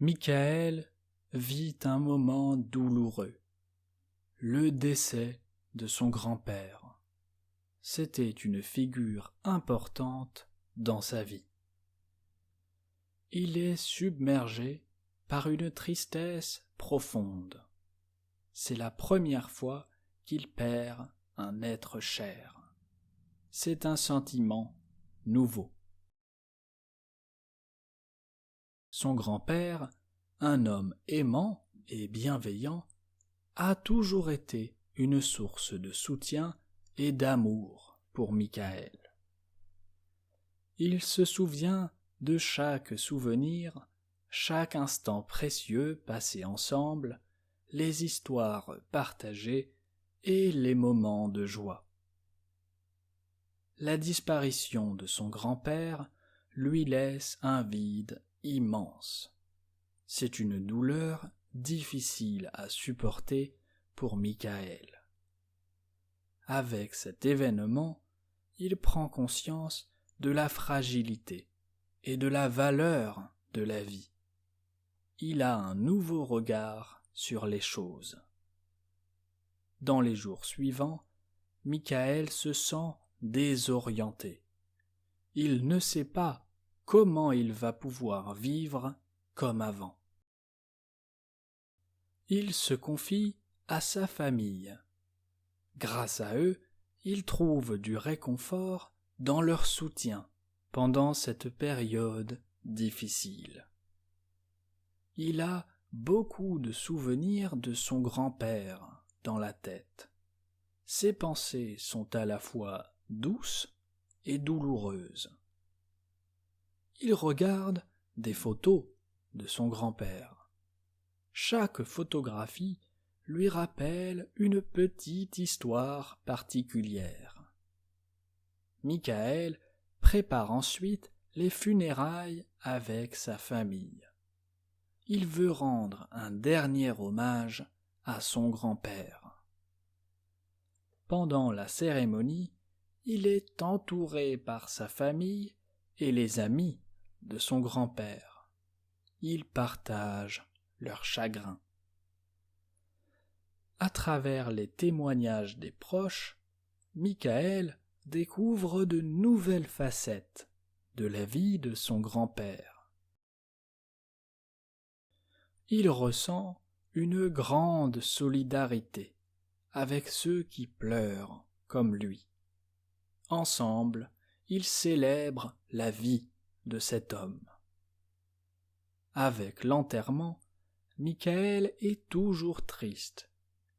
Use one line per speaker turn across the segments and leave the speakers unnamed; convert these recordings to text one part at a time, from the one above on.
Michaël vit un moment douloureux, le décès de son grand-père. C'était une figure importante dans sa vie. Il est submergé par une tristesse profonde. C'est la première fois qu'il perd un être cher. C'est un sentiment nouveau. Son grand-père, un homme aimant et bienveillant, a toujours été une source de soutien et d'amour pour Michaël. Il se souvient de chaque souvenir, chaque instant précieux passé ensemble, les histoires partagées et les moments de joie. La disparition de son grand-père lui laisse un vide immense. C'est une douleur difficile à supporter pour Michaël. Avec cet événement, il prend conscience de la fragilité et de la valeur de la vie. Il a un nouveau regard sur les choses. Dans les jours suivants, Michaël se sent désorienté. Il ne sait pas comment il va pouvoir vivre comme avant. Il se confie à sa famille. Grâce à eux, il trouve du réconfort dans leur soutien pendant cette période difficile. Il a beaucoup de souvenirs de son grand-père dans la tête. Ses pensées sont à la fois douces et douloureuses. Il regarde des photos de son grand-père. Chaque photographie lui rappelle une petite histoire particulière. Michaël prépare ensuite les funérailles avec sa famille. Il veut rendre un dernier hommage à son grand-père. Pendant la cérémonie, il est entouré par sa famille et les amis de son grand-père. Ils partagent leur chagrin. À travers les témoignages des proches, Michaël découvre de nouvelles facettes de la vie de son grand-père. Il ressent une grande solidarité avec ceux qui pleurent comme lui. Ensemble, ils célèbrent la vie de cet homme. Avec l'enterrement, Michaël est toujours triste,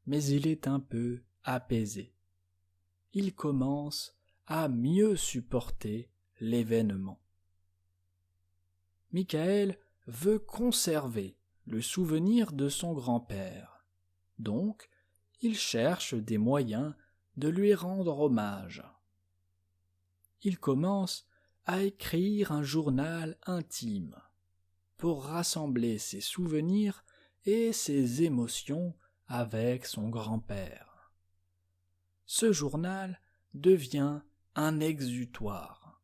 mais il est un peu apaisé. Il commence à mieux supporter l'événement. Michaël veut conserver le souvenir de son grand-père. Donc, il cherche des moyens de lui rendre hommage. Il commence à écrire un journal intime pour rassembler ses souvenirs et ses émotions avec son grand-père. Ce journal devient un exutoire.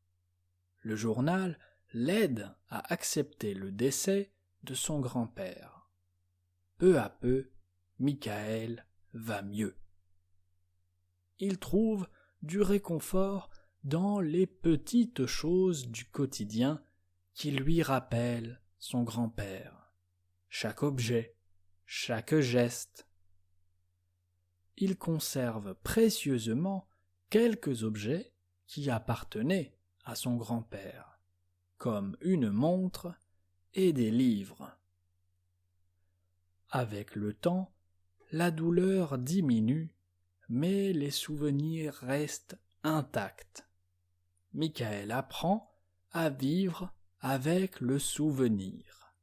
Le journal l'aide à accepter le décès de son grand-père. Peu à peu, Michaël va mieux. Il trouve du réconfort dans les petites choses du quotidien qui lui rappellent son grand-père. Chaque objet, chaque geste. Il conserve précieusement quelques objets qui appartenaient à son grand-père, comme une montre et des livres. Avec le temps, la douleur diminue, mais les souvenirs restent intacts. Michaël apprend à vivre avec le souvenir.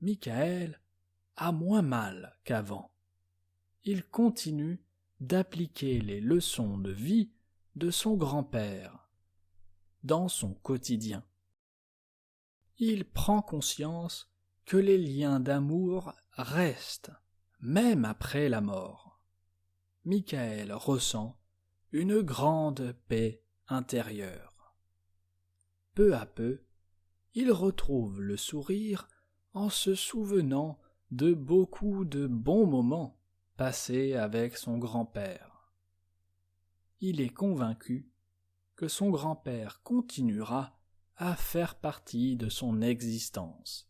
Michaël a moins mal qu'avant. Il continue d'appliquer les leçons de vie de son grand-père dans son quotidien. Il prend conscience que les liens d'amour restent, même après la mort. Michaël ressent une grande paix intérieure. Peu à peu, il retrouve le sourire en se souvenant de beaucoup de bons moments passés avec son grand-père. Il est convaincu que son grand-père continuera à faire partie de son existence,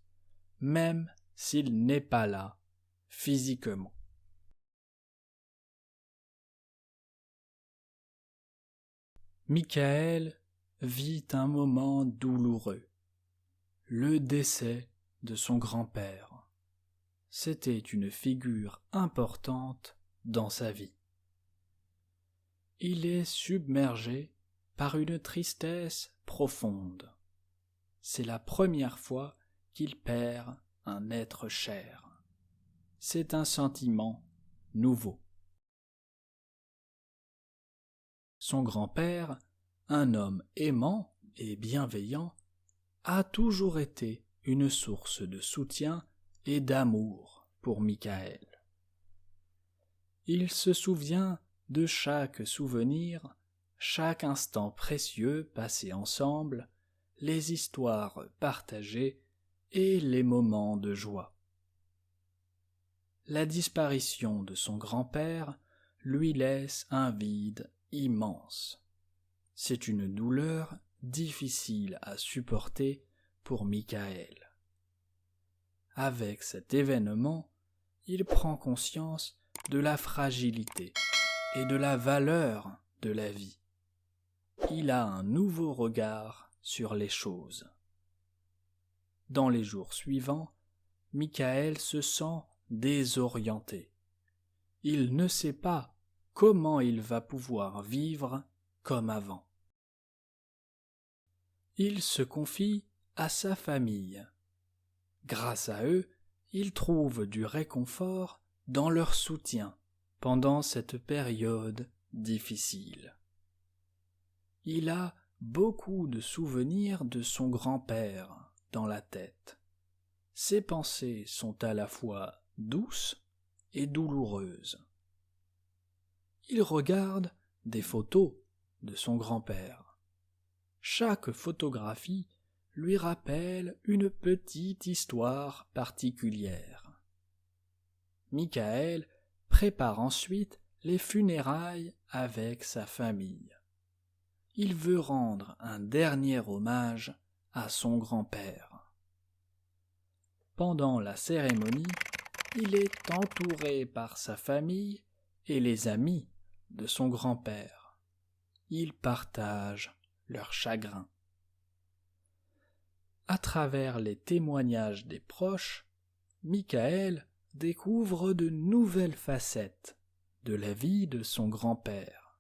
même s'il n'est pas là physiquement. Michael vit un moment douloureux, le décès de son grand-père. C'était une figure importante dans sa vie. Il est submergé par une tristesse profonde. C'est la première fois qu'il perd un être cher. C'est un sentiment nouveau. Son grand-père, un homme aimant et bienveillant, a toujours été une source de soutien et d'amour pour Michael. Il se souvient de chaque souvenir, chaque instant précieux passé ensemble, les histoires partagées et les moments de joie. La disparition de son grand-père lui laisse un vide immense. C'est une douleur difficile à supporter pour Michael. Avec cet événement, il prend conscience de la fragilité et de la valeur de la vie. Il a un nouveau regard sur les choses. Dans les jours suivants, Michael se sent désorienté. Il ne sait pas comment il va pouvoir vivre comme avant. Il se confie à sa famille. Grâce à eux, il trouve du réconfort dans leur soutien pendant cette période difficile. Il a beaucoup de souvenirs de son grand-père dans la tête. Ses pensées sont à la fois douces et douloureuses. Il regarde des photos de son grand-père. Chaque photographie lui rappelle une petite histoire particulière. Michael prépare ensuite les funérailles avec sa famille. Il veut rendre un dernier hommage à son grand-père. Pendant la cérémonie, il est entouré par sa famille et les amis de son grand-père. Ils partagent leur chagrin. À travers les témoignages des proches, Michael découvre de nouvelles facettes de la vie de son grand-père.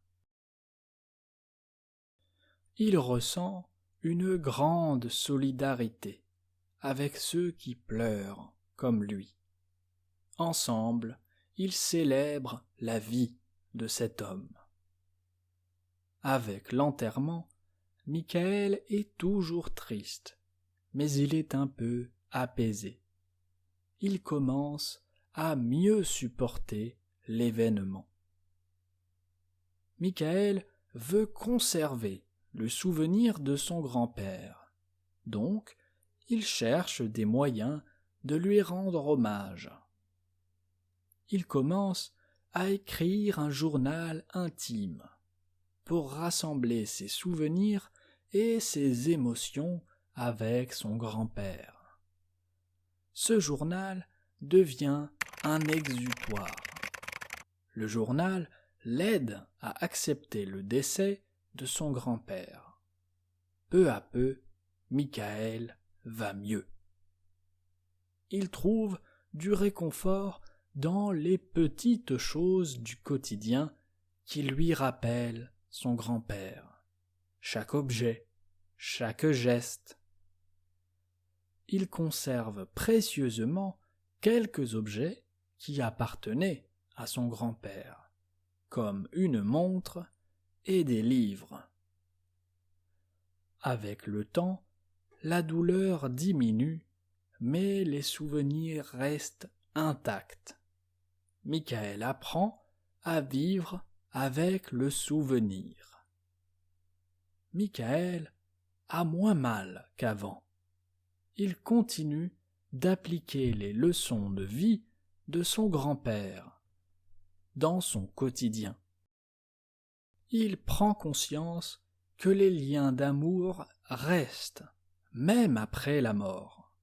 Il ressent une grande solidarité avec ceux qui pleurent comme lui. Ensemble, ils célèbrent la vie de cet homme. Avec l'enterrement, Michael est toujours triste, mais il est un peu apaisé. Il commence à mieux supporter l'événement. Michael veut conserver le souvenir de son grand-père. Donc, il cherche des moyens de lui rendre hommage. Il commence à écrire un journal intime pour rassembler ses souvenirs et ses émotions avec son grand-père. Ce journal devient un exutoire. Le journal l'aide à accepter le décès de son grand-père. Peu à peu, Michael va mieux. Il trouve du réconfort dans les petites choses du quotidien qui lui rappellent son grand-père. Chaque objet, chaque geste. Il conserve précieusement quelques objets qui appartenaient à son grand-père, comme une montre et des livres. Avec le temps, la douleur diminue, mais les souvenirs restent intacts. Michael apprend à vivre avec le souvenir. Michael a moins mal qu'avant. Il continue d'appliquer les leçons de vie de son grand-père dans son quotidien. Il prend conscience que les liens d'amour restent, même après la mort.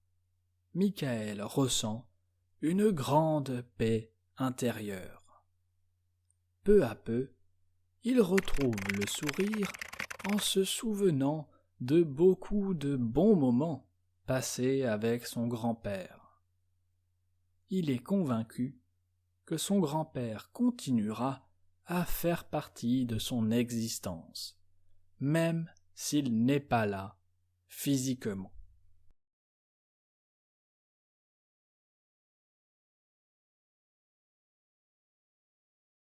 Michael ressent une grande paix intérieure. Peu à peu, il retrouve le sourire en se souvenant de beaucoup de bons moments passés avec son grand-père. Il est convaincu que son grand-père continuera à faire partie de son existence, même s'il n'est pas là physiquement.